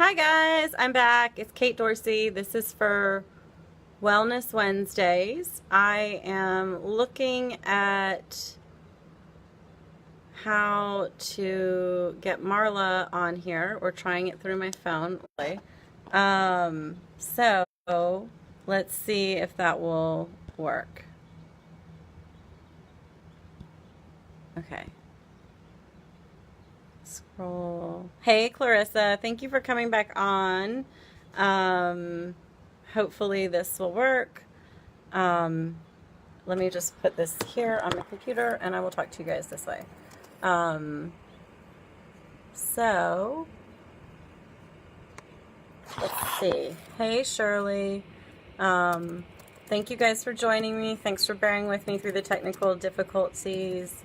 Hi guys, I'm back. It's Kate Dorsey. This is for Wellness Wednesdays. I am looking at how to get Marla on here. We're trying it through my phone. So let's see if that will work. Okay. Scroll. Hey Clarissa, thank you for coming back on. Um, Hopefully this will work. Um, Let me just put this here on my computer and I will talk to you guys this way. Um, so, let's see. Hey, Shirley. Um, Thank you guys for joining me. Thanks for bearing with me through the technical difficulties.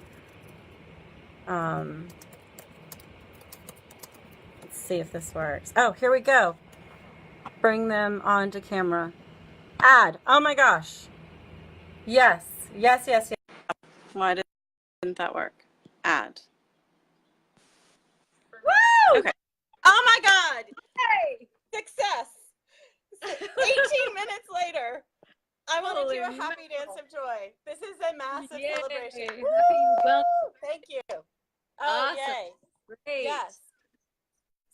Um, let's see if this works. Oh, here we go. Bring them onto camera. Add. Oh my gosh. Yes. Yes, yes, yes. Why didn't that work? Add. Woo! Okay. Oh my God! Yay! Success! 18 minutes later, I want to do a happy dance of joy. This is a massive Yay. celebration. Well, Thank you. Oh, awesome. yay. Great. Yes.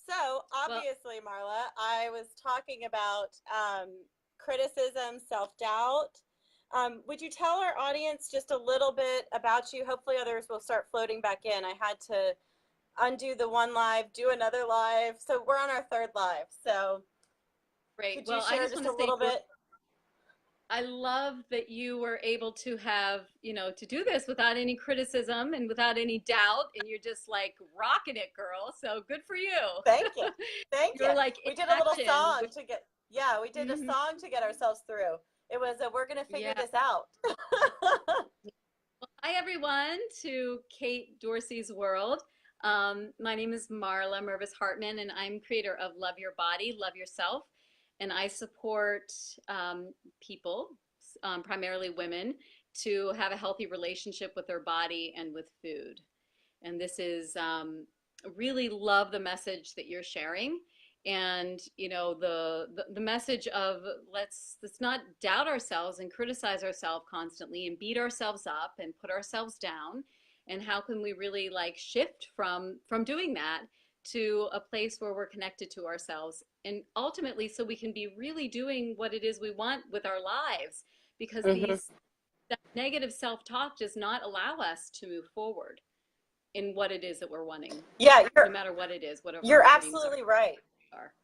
So, Well, obviously, Marla, I was talking about criticism, self-doubt. Would you tell our audience just a little bit about you? Hopefully others will start floating back in. I had to undo the one live, do another live. So we're on our third live. So great. could you Well, I share just just want to a say little bit? I love that you were able to have, to do this without any criticism and without any doubt, and you're just like rocking it, girl. So good for you. Thank you. Thank you. You're like in We did a little action. song to get, yeah, we did a Mhm. song to get ourselves through. It was a, we're going to figure Yeah. this out. Hi, everyone, to Kate Dorsey's World. My name is Marla Mervis-Hartmann, and I'm creator of Love Your Body, Love Yourself. And I support people, primarily women, to have a healthy relationship with their body and with food. And this is really love the message that you're sharing. And the message of let's not doubt ourselves and criticize ourselves constantly and beat ourselves up and put ourselves down. And how can we really like shift from doing that to a place where we're connected to ourselves, and ultimately so we can be really doing what it is we want with our lives, because Hmm. these that negative self-talk does not allow us to move forward in what it is that we're wanting, Yeah, no matter what it is, whatever you're our dreams absolutely right. are.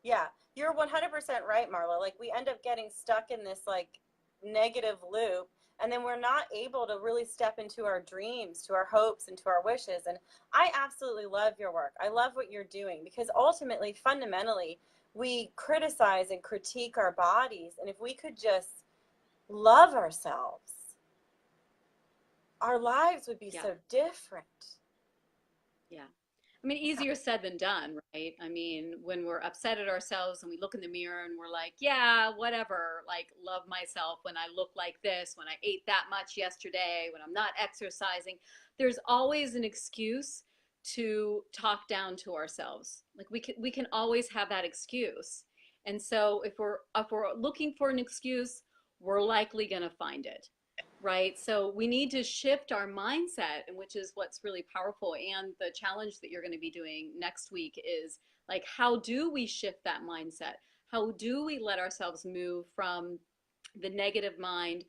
Yeah, you're 100% right, Marla. Like we end up getting stuck in this like negative loop, and then we're not able to really step into our dreams, to our hopes, and to our wishes. And I absolutely love your work. I love what you're doing because ultimately, fundamentally, we criticize and critique our bodies, and if we could just love ourselves, our lives would be Yeah, so different. yeah. I mean, easier said than done, right? I mean, when we're upset at ourselves and we look in the mirror and we're like, yeah, whatever, like, love myself when I look like this, when I ate that much yesterday, when I'm not exercising. There's always an excuse to talk down to ourselves. Like we can always have that excuse. And so if we're looking for an excuse, we're likely going to find it. Right? So we need to shift our mindset, and which is what's really powerful. And the challenge that you're going to be doing next week is like, how do we shift that mindset? How do we let ourselves move from the negative mind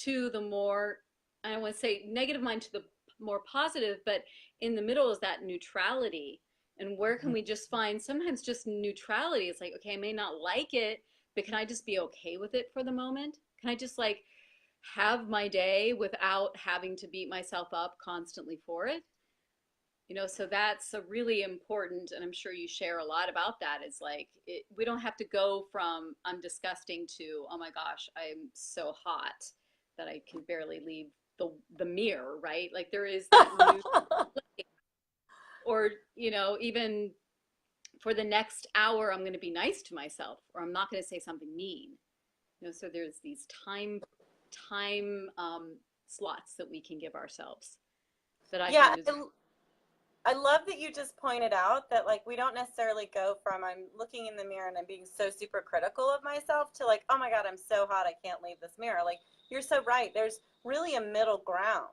to the more, I don't want to say negative mind to the more positive, but in the middle is that neutrality. And where can we just find sometimes just neutrality? It's like, okay, I may not like it, but can I just be okay with it for the moment? Can I just like have my day without having to beat myself up constantly for it? So that's a really important, and I'm sure you share a lot about that. Is like we don't have to go from I'm disgusting to oh my gosh, I'm so hot that I can barely leave the mirror, right? Like there is that new, or even for the next hour I'm going to be nice to myself, or I'm not going to say something mean. So there's these time slots that we can give ourselves that I Yeah, find is I love that you just pointed out that like we don't necessarily go from I'm looking in the mirror and I'm being so super critical of myself to like, oh my God, I'm so hot, I can't leave this mirror. Like you're so right. There's really a middle ground.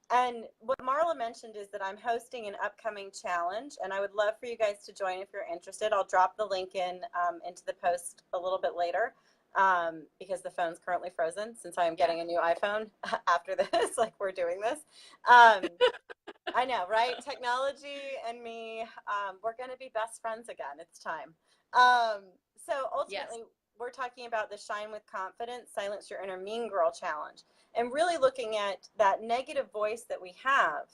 And what Marla mentioned is that I'm hosting an upcoming challenge, and I would love for you guys to join if you're interested. I'll drop the link in into the post a little bit later because the phone's currently frozen since I am Yeah. getting a new iPhone after this, like we're doing this. Um, I know, right? Technology and me, we're going to be best friends again. It's time. So Yes. ultimately, we're talking about the Shine with Confidence, Silence Your Inner Mean Girl challenge, and really looking at that negative voice that we have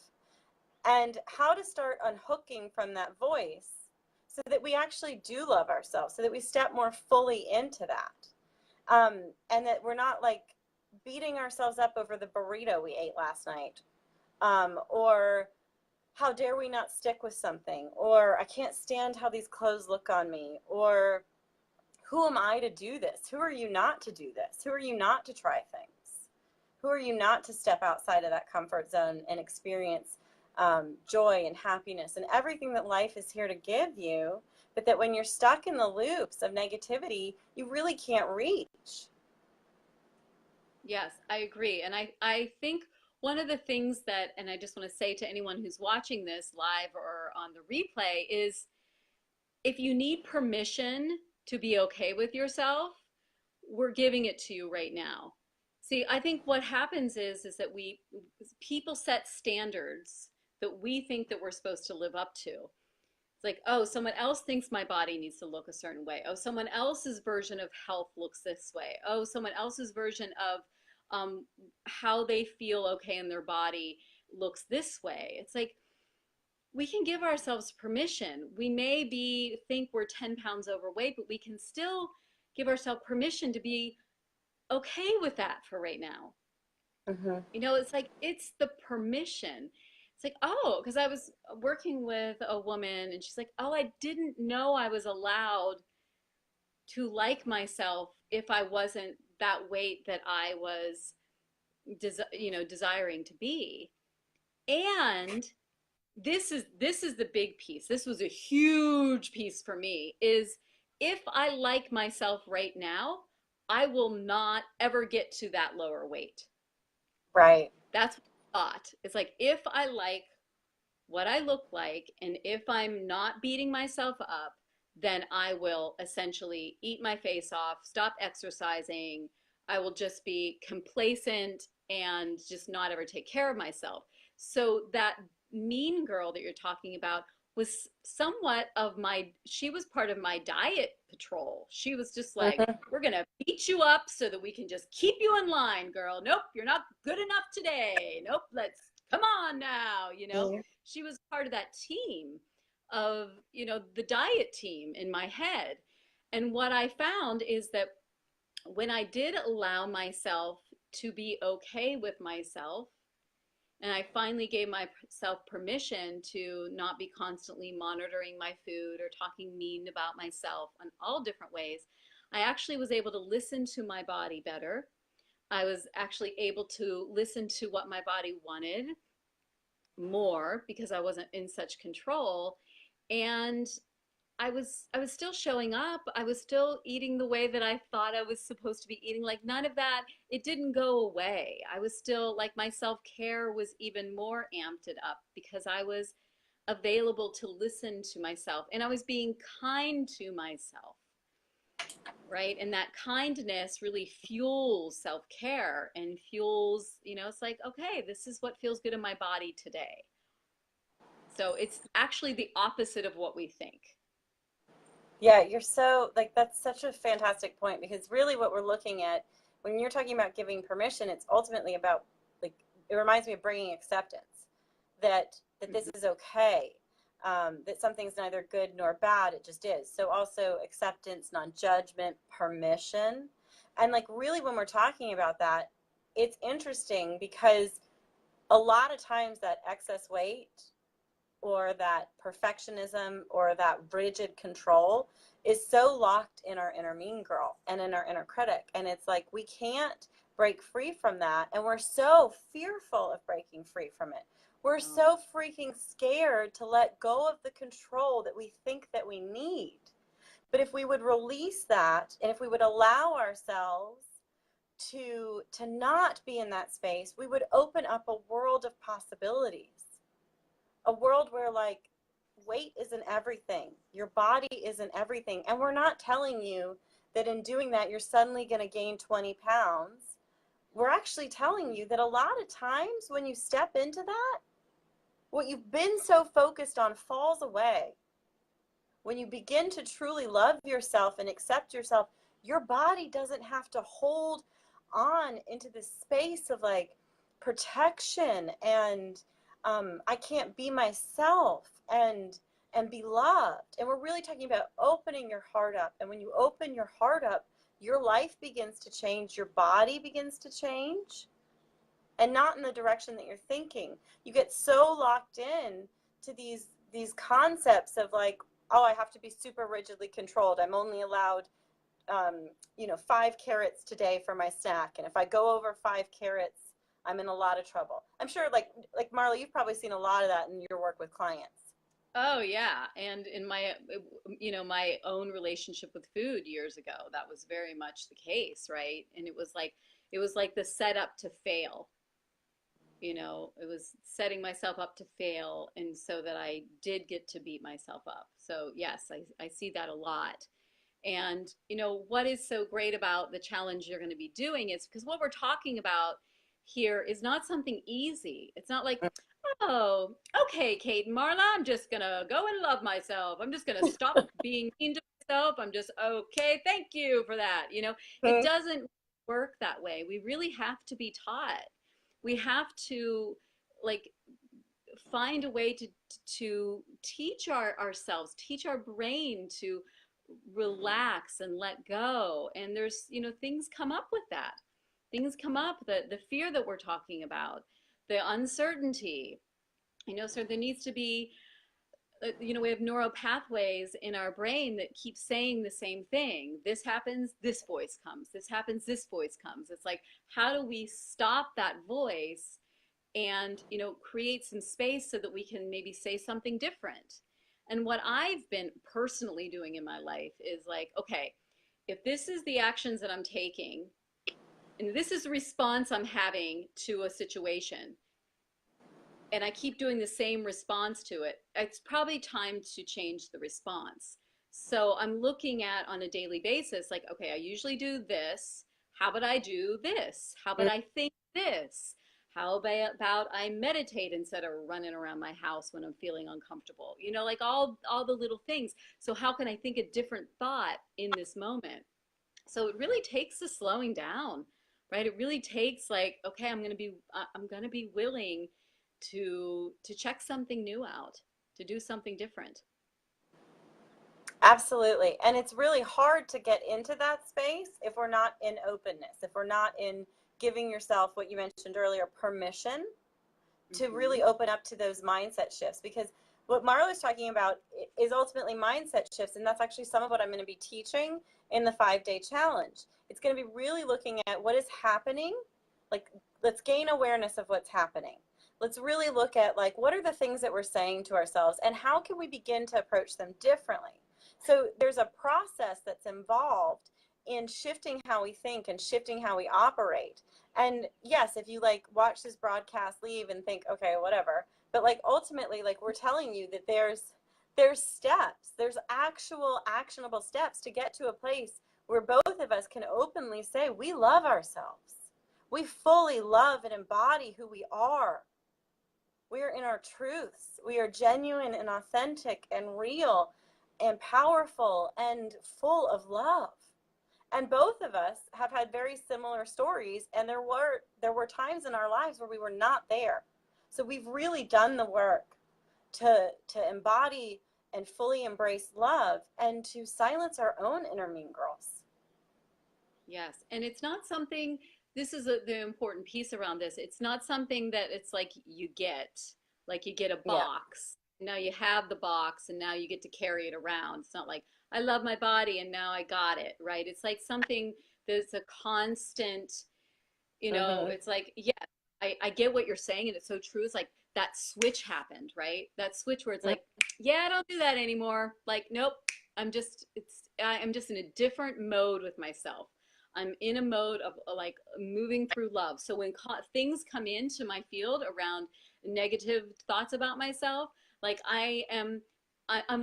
and how to start unhooking from that voice so that we actually do love ourselves, so that we step more fully into that. And that we're not like beating ourselves up over the burrito we ate last night, or how dare we not stick with something, or I can't stand how these clothes look on me, or who am I to do this? Who are you not to do this? Who are you not to try things? Who are you not to step outside of that comfort zone and experience joy and happiness and everything that life is here to give you, but that when you're stuck in the loops of negativity, you really can't reach? Yes, I agree. And I think one of the things that, and I just want to say to anyone who's watching this live or on the replay, is if you need permission to be okay with yourself, we're giving it to you right now. See, I think what happens is that we people set standards that we think that we're supposed to live up to. It's like, oh, someone else thinks my body needs to look a certain way. Oh, someone else's version of health looks this way. Oh, someone else's version of how they feel okay in their body looks this way. It's like we can give ourselves permission. We may be think we're 10 pounds overweight, but we can still give ourselves permission to be okay with that for right now. Mm-hmm. It's like it's the permission. It's like, oh, because I was working with a woman and she's like, oh, I didn't know I was allowed to like myself if I wasn't that weight that I was, desiring to be. And this is the big piece. This was a huge piece for me is if I like myself right now, I will not ever get to that lower weight. Right. That's what I thought. It's like if I like what I look like and if I'm not beating myself up, then I will essentially eat my face off, stop exercising. I will just be complacent and just not ever take care of myself. So that mean girl that you're talking about was somewhat of she was part of my diet patrol. She was just like, Mm-hmm. we're going to beat you up so that we can just keep you in line, girl. Nope, you're not good enough today. Nope, let's come on now. Yeah. She was part of that team of, the diet team in my head. And what I found is that when I did allow myself to be okay with myself, and I finally gave myself permission to not be constantly monitoring my food or talking mean about myself in all different ways, I actually was able to listen to my body better. I was actually able to listen to what my body wanted more because I wasn't in such control. And I was still showing up. I was still eating the way that I thought I was supposed to be eating. Like none of that, it didn't go away. I was still like my self-care was even more amped it up because I was available to listen to myself and I was being kind to myself, right? And that kindness really fuels self-care and fuels, it's like, okay, this is what feels good in my body today. So it's actually the opposite of what we think. Yeah, you're so like that's such a fantastic point because really what we're looking at when you're talking about giving permission, it's ultimately about like it reminds me of bringing acceptance that this Mm-hmm. is okay, that something's neither good nor bad, it just is. So also acceptance, non-judgment, permission, and like really when we're talking about that, it's interesting because a lot of times that excess weight or that perfectionism or that rigid control is so locked in our inner mean girl and in our inner critic. And it's like we can't break free from that. And we're so fearful of breaking free from it. We're Oh, so freaking scared to let go of the control that we think that we need. But if we would release that, and if we would allow ourselves to not be in that space, we would open up a world of possibilities. A world where, like, weight isn't everything, your body isn't everything. And we're not telling you that in doing that you're suddenly going to gain 20 pounds. We're actually telling you that a lot of times when you step into that, what you've been so focused on falls away. When you begin to truly love yourself and accept yourself, your body doesn't have to hold on into this space of like protection and I can't be myself and be loved. And we're really talking about opening your heart up. And when you open your heart up, your life begins to change, your body begins to change, and not in the direction that you're thinking. You get so locked in to these concepts of like, oh, I have to be super rigidly controlled. I'm only allowed 5 carrots today for my snack, and if I go over 5 carrots, I'm in a lot of trouble. I'm sure, like Marla, you've probably seen a lot of that in your work with clients. oh yeah. And in my, my own relationship with food years ago, that was very much the case, right? And it was like the setup to fail. It was setting myself up to fail, and so that I did get to beat myself up. So yes, I see that a lot. And what is so great about the challenge you're going to be doing is because what we're talking about here is not something easy. It's not like, oh, okay, Kate and Marla, I'm just going to go and love myself. I'm just going to stop being mean to myself. I'm just, okay, thank you for that. It Mm-hmm. doesn't work that way. We really have to be taught. We have to, like, find a way to teach ourselves, teach our brain to relax and let go. And there's, things come up with that. Things come up, the fear that we're talking about, the uncertainty. So there needs to be, we have neural pathways in our brain that keep saying the same thing. This happens, this voice comes. This happens, this voice comes. It's like, how do we stop that voice and create some space so that we can maybe say something different? And what I've been personally doing in my life is like, okay, if this is the actions that I'm taking and this is the response I'm having to a situation, and I keep doing the same response to it, it's probably time to change the response. So I'm looking at on a daily basis, like, okay, I usually do this. How about I do this? How about I think this? How about I meditate instead of running around my house when I'm feeling uncomfortable? Like all the little things. So how can I think a different thought in this moment? So it really takes the slowing down, right? It really takes like, okay, I'm going to be willing to check something new out, to do something different. Absolutely. And it's really hard to get into that space if we're not in openness, if we're not in giving yourself what you mentioned earlier, permission to Mm-hmm. really open up to those mindset shifts. Because what Marla's talking about is ultimately mindset shifts. And that's actually some of what I'm going to be teaching in the 5-day challenge. It's going to be really looking at what is happening. Like, let's gain awareness of what's happening. Let's really look at, like, what are the things that we're saying to ourselves and how can we begin to approach them differently? So there's a process that's involved in shifting how we think and shifting how we operate. And yes, if you like watch this broadcast, leave and think, okay, whatever. But like ultimately, like we're telling you that there's steps, there's actual actionable steps to get to a place where both of us can openly say we love ourselves. We fully love and embody who we are. We are in our truths. We are genuine and authentic and real and powerful and full of love. And both of us have had very similar stories, and there were times in our lives where we were not there. So we've really done the work to embody and fully embrace love and to silence our own inner mean girls. Yes, and it's not something, this is the important piece around this. It's not something that it's like you get a Yeah. box. Now you have the box and now you get to carry it around. It's not like I love my body and now I got it, right? It's like something that's a constant, Mm-hmm. it's like, yeah, I get what you're saying and it's so true. It's like that switch happened, right? That switch where it's Mm. like, yeah, I don't do that anymore. Like, nope, I'm just in a different mode with myself. I'm in a mode of like moving through love. So when things come into my field around negative thoughts about myself, like I'm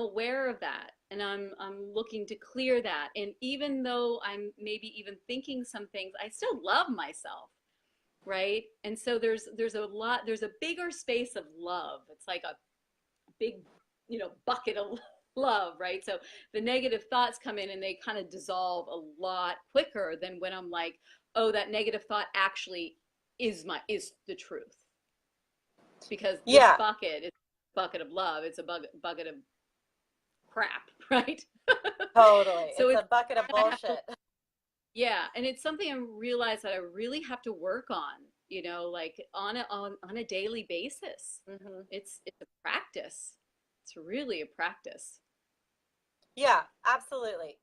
aware of that, and I'm looking to clear that. And even though I'm maybe even thinking some things, I still love myself, right? And so there's a bigger space of love. It's like a big, bucket of love, right? So the negative thoughts come in and they kind of dissolve a lot quicker than when I'm like, oh, that negative thought actually is the truth. Because this Yeah, bucket is a bucket of love. It's a bucket of crap, right? totally. So It's it's a bucket of kind of have to, bullshit. yeah, and it's something I realize that I really have to work on, like on a daily basis. Hmm. It's a practice. It's really a practice. Yeah, absolutely.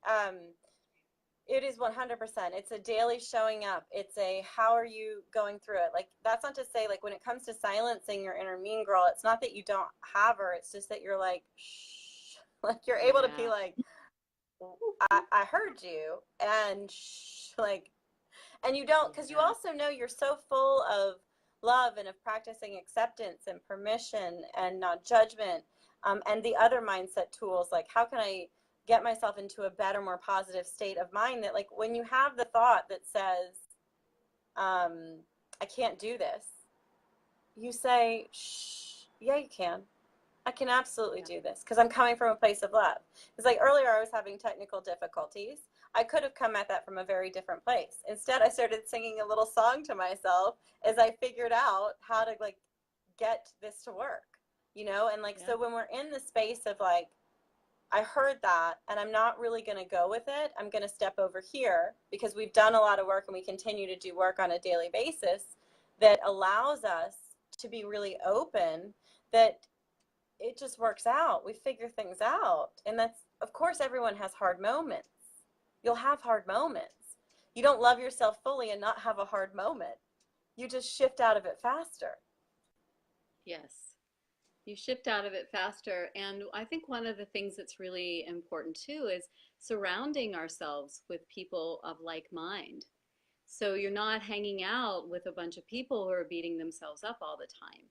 It is 100%. It's a daily showing up. It's a how are you going through it? Like, that's not to say, like, when it comes to silencing your inner mean girl, it's not that you don't have her. It's just that you're like, shh. Like, you're able to be Yeah. like, I heard you, and shh, like, and you don't, because you Yeah. also know you're so full of love and of practicing acceptance and permission and not judgment, and the other mindset tools, like how can I get myself into a better, more positive state of mind, that like when you have the thought that says, I can't do this, you say, shh, yeah, you can. I can absolutely Yeah. do this because I'm coming from a place of love. It's like earlier I was having technical difficulties. I could have come at that from a very different place. Instead, I started singing a little song to myself as I figured out how to like get this to work, and like, Yeah. so when we're in the space of like, I heard that and I'm not really going to go with it, I'm going to step over here, because we've done a lot of work and we continue to do work on a daily basis that allows us to be really open, that it just works out. We figure things out. And that's, of course, everyone has hard moments. You'll have hard moments. You don't love yourself fully and not have a hard moment. You just shift out of it faster. Yes. You shift out of it faster. And I think one of the things that's really important too is surrounding ourselves with people of like mind. So you're not hanging out with a bunch of people who are beating themselves up all the time.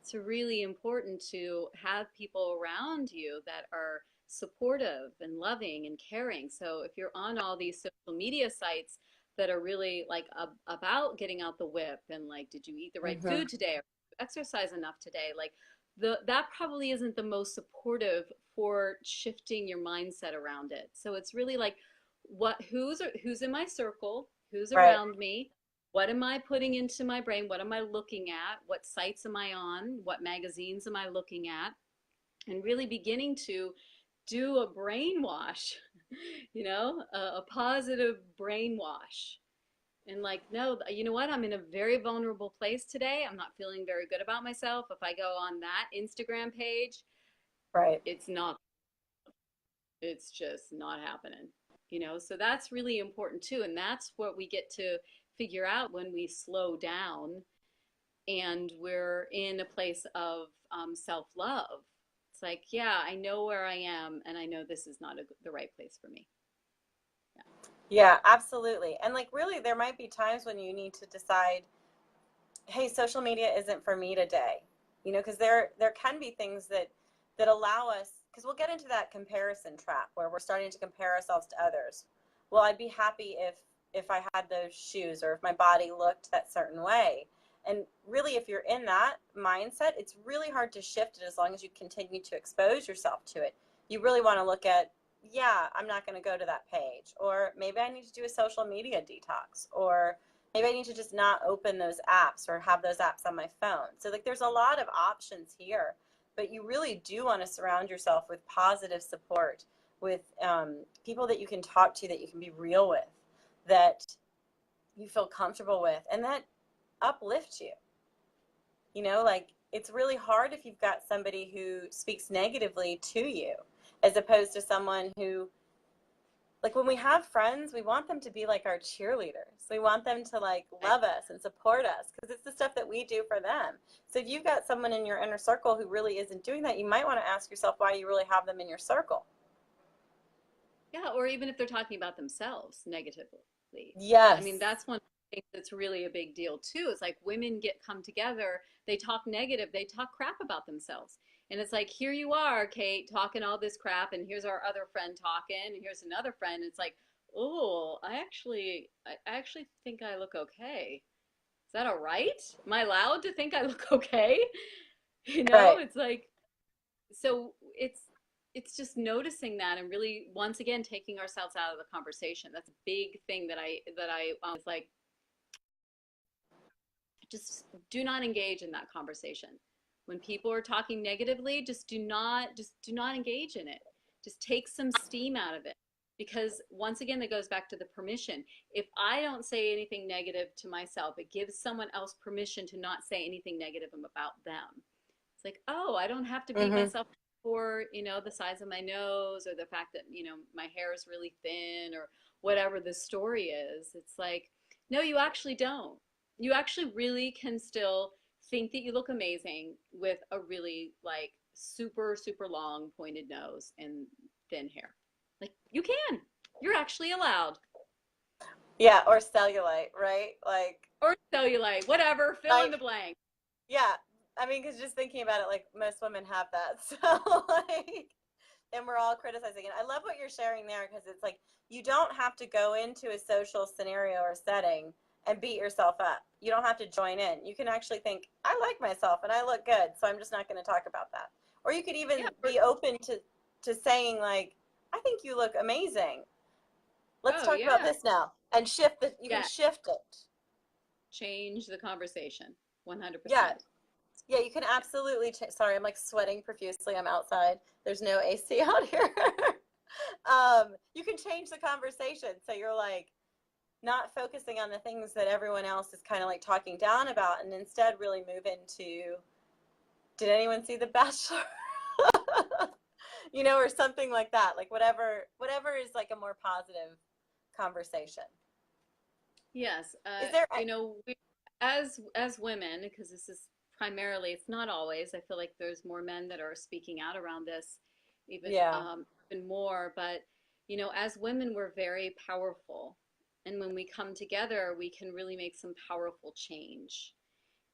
It's really important to have people around you that are supportive and loving and caring. So if you're on all these social media sites that are really like about getting out the whip and like, did you eat the right Mm-hmm. food today? Or exercise enough today? Like that probably isn't the most supportive for shifting your mindset around it. So it's really like who's in my circle, who's Right. around me, what am I putting into my brain? What am I looking at? What sites am I on? What magazines am I looking at? And really beginning to do a brainwash, a positive brainwash. And like, no, you know what? I'm in a very vulnerable place today. I'm not feeling very good about myself. If I go on that Instagram page, Right. it's not, it's just not happening. So that's really important too. And that's what we get to figure out when we slow down and we're in a place of self-love. It's like, yeah, I know where I am, and I know this is not the right place for me. Yeah. Yeah, absolutely. And like, really, there might be times when you need to decide, hey, social media isn't for me today. Because there can be things that allow us, because we'll get into that comparison trap where we're starting to compare ourselves to others. Well, I'd be happy if I had those shoes, or if my body looked that certain way. And really, if you're in that mindset, it's really hard to shift it as long as you continue to expose yourself to it. You really want to look at, yeah, I'm not going to go to that page, or maybe I need to do a social media detox, or maybe I need to just not open those apps or have those apps on my phone. So like, there's a lot of options here, but you really do want to surround yourself with positive support, with people that you can talk to, that you can be real with, that you feel comfortable with, and that uplift you. Like, it's really hard if you've got somebody who speaks negatively to you, as opposed to someone who like when we have friends, we want them to be like our cheerleaders. We want them to like Right. love us and support us because it's the stuff that we do for them. So if you've got someone in your inner circle who really isn't doing that, you might want to ask yourself why you really have them in your circle. Yeah, or even if they're talking about themselves negatively. I mean, Yes. that's one thing that's really a big deal too. It's like women get come together, they talk negative, they talk crap about themselves. And it's like, here you are, Kate, talking all this crap, and here's our other friend talking, and here's another friend. It's like, oh, I actually think I look okay. Is that all right? Am I allowed to think I look okay? Right. It's like, so it's just noticing that and really once again taking ourselves out of the conversation. That's a big thing that I was like, just do not engage in that conversation. When people are talking negatively, just do not engage in it. Just take some steam out of it. Because once again, that goes back to the permission. If I don't say anything negative to myself, it gives someone else permission to not say anything negative about them. It's like, oh, I don't have to beat Mm-hmm. myself for, the size of my nose or the fact that, my hair is really thin or whatever the story is. It's like, no, you actually don't. You actually really can still think that you look amazing with a really like super, super long pointed nose and thin hair. Like, you can. You're actually allowed. Yeah, or cellulite, right? Like, Or cellulite, whatever, fill in like, the blank. yeah. I mean, because just thinking about it, like most women have that. So, like, and we're all criticizing it. I love what you're sharing there because it's like you don't have to go into a social scenario or setting and beat yourself up. You don't have to join in. You can actually think, I like myself and I look good, so I'm just not going to talk about that. Or you could even Yeah. be open to saying like, I think you look amazing. Let's Oh, talk about yeah. this now and shift the you can Yeah. shift it. Change the conversation. Yeah. 100%. Yeah, you can absolutely sorry, I'm like sweating profusely. I'm outside. There's no AC out here. You can change the conversation. So you're like not focusing on the things that everyone else is kind of like talking down about and instead really move into, did anyone see The Bachelor? Or something like that. Like whatever is like a more positive conversation. Yes. Is there As women, because this is primarily, it's not always. I feel like there's more men that are speaking out around this, even yeah. um, even more. But as women, we're very powerful, and when we come together, we can really make some powerful change.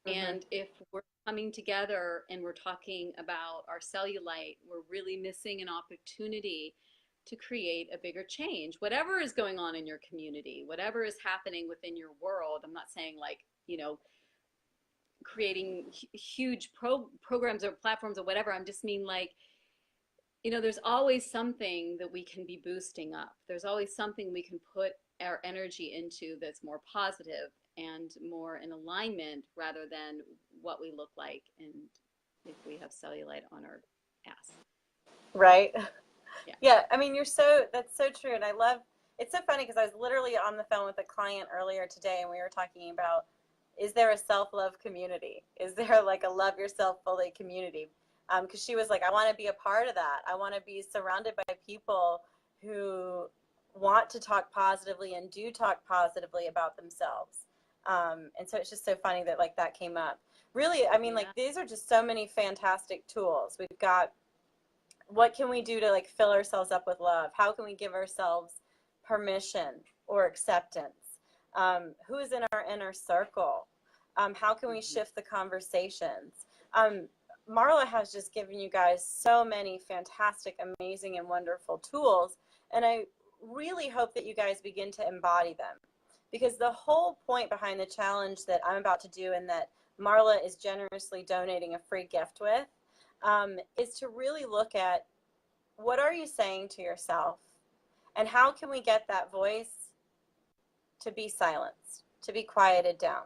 Mhm. And if we're coming together and we're talking about our cellulite, we're really missing an opportunity to create a bigger change. Whatever is going on in your community, whatever is happening within your world, I'm not saying like, creating huge programs or platforms or whatever. I'm just mean like, there's always something that we can be boosting up. There's always something we can put our energy into that's more positive and more in alignment rather than what we look like and if we have cellulite on our ass. Right. Yeah. Yeah, I mean, that's so true. And I love, it's so funny because I was literally on the phone with a client earlier today and we were talking about, is there a self-love community? Is there like a love yourself fully community? Because she was like, I want to be a part of that. I want to be surrounded by people who want to talk positively and do talk positively about themselves. And so it's just so funny that like that came up. Really, I mean, like Yeah. these are just so many fantastic tools. We've got, what can we do to like fill ourselves up with love? How can we give ourselves permission or acceptance? Who's in our inner circle? How can we Mm-hmm. shift the conversations? Marla has just given you guys so many fantastic, amazing, and wonderful tools, and I really hope that you guys begin to embody them, because the whole point behind the challenge that I'm about to do and that Marla is generously donating a free gift with, is to really look at, what are you saying to yourself and how can we get that voice to be silenced, to be quieted down,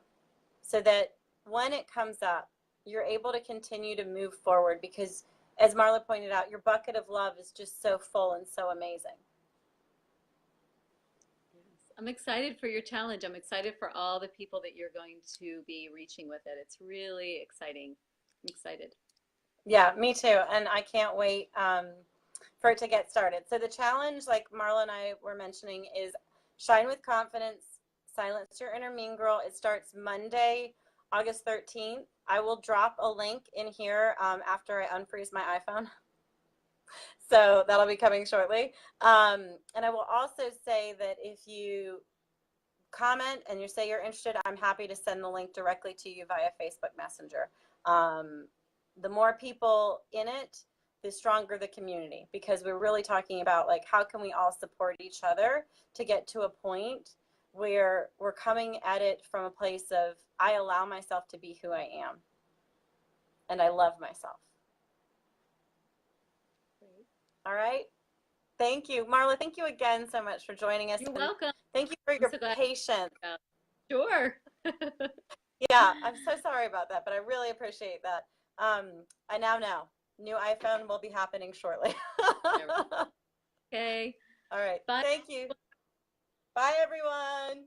so that when it comes up, you're able to continue to move forward because, as Marla pointed out, your bucket of love is just so full and so amazing. Yes. I'm excited for your challenge. I'm excited for all the people that you're going to be reaching with it. It's really exciting. I'm excited. Yeah, me too. And I can't wait for it to get started. So the challenge, like Marla and I were mentioning, is shine with confidence, silence your inner mean girl. It starts Monday, August 13th. I will drop a link in here after I unfreeze my iPhone. So that'll be coming shortly. And I will also say that if you comment and you say you're interested, I'm happy to send the link directly to you via Facebook Messenger. The more people in it, the stronger the community, because we're really talking about like how can we all support each other to get to a point where we're coming at it from a place of I allow myself to be who I am and I love myself. Great. All right. Thank you, Marla. Thank you again so much for joining us. You're welcome. Thank you for I'm your so glad. patience. Sure. Yeah, I'm so sorry about that, but I really appreciate that. I now know new iPhone will be happening shortly. Okay. All right. Bye. Thank you. Bye, everyone.